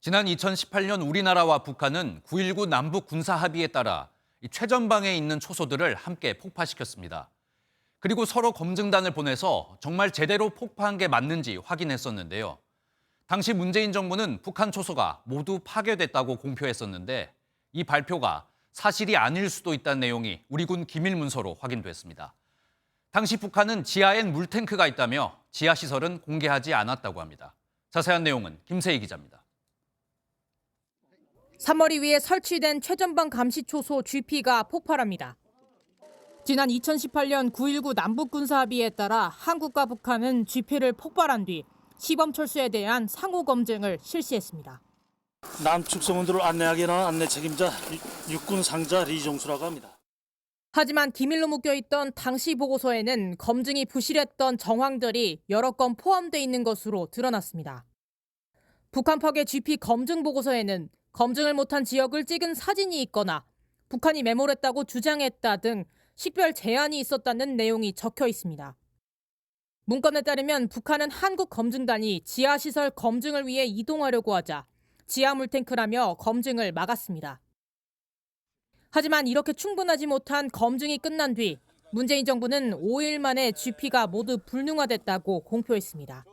지난 2018년 우리나라와 북한은 9.19 남북 군사 합의에 따라 최전방에 있는 초소들을 함께 폭파시켰습니다. 그리고 서로 검증단을 보내서 정말 제대로 폭파한 게 맞는지 확인했었는데요. 당시 문재인 정부는 북한 초소가 모두 파괴됐다고 공표했었는데 이 발표가 사실이 아닐 수도 있다는 내용이 우리 군 기밀 문서로 확인됐습니다. 당시 북한은 지하엔 물탱크가 있다며 지하 시설은 공개하지 않았다고 합니다. 자세한 내용은 김세희 기자입니다. 사머리 위에 설치된 최전방 감시 초소 GP가 폭발합니다. 지난 2018년 9.19 남북 군사 합의에 따라 한국과 북한은 GP를 폭발한 뒤 시범 철수에 대한 상호 검증을 실시했습니다. 남측 성원들을 안내하기 위한 안내 책임자 육군 상자 리종수라고 합니다. 하지만 기밀로 묶여있던 당시 보고서에는 검증이 부실했던 정황들이 여러 건 포함돼 있는 것으로 드러났습니다. 북한 파괴 GP 검증 보고서에는 검증을 못한 지역을 찍은 사진이 있거나 북한이 메모했다고 주장했다 등 식별 제한이 있었다는 내용이 적혀 있습니다. 문건에 따르면 북한은 한국 검증단이 지하시설 검증을 위해 이동하려고 하자 지하 물탱크라며 검증을 막았습니다. 하지만 이렇게 충분하지 못한 검증이 끝난 뒤 문재인 정부는 5일 만에 GP가 모두 불능화됐다고 공표했습니다.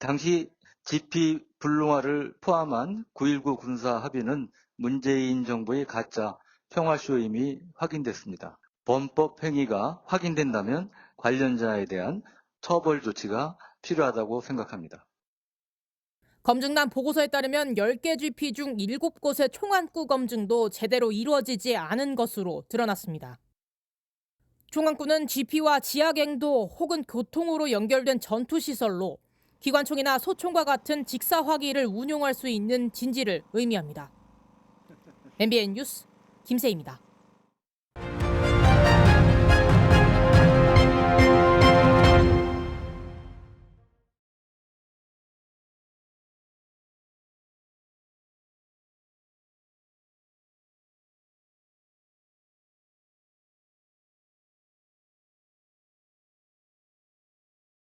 당시 GP 불능화를 포함한 9.19 군사 합의는 문재인 정부의 가짜 평화쇼임이 확인됐습니다. 범법 행위가 확인된다면 관련자에 대한 처벌 조치가 필요하다고 생각합니다. 검증단 보고서에 따르면 10개 GP 중 7곳의 총안구 검증도 제대로 이루어지지 않은 것으로 드러났습니다. 총안구는 GP와 지하갱도 혹은 교통으로 연결된 전투시설로 기관총이나 소총과 같은 직사화기를 운용할 수 있는 진지를 의미합니다. MBN 뉴스 김세희입니다.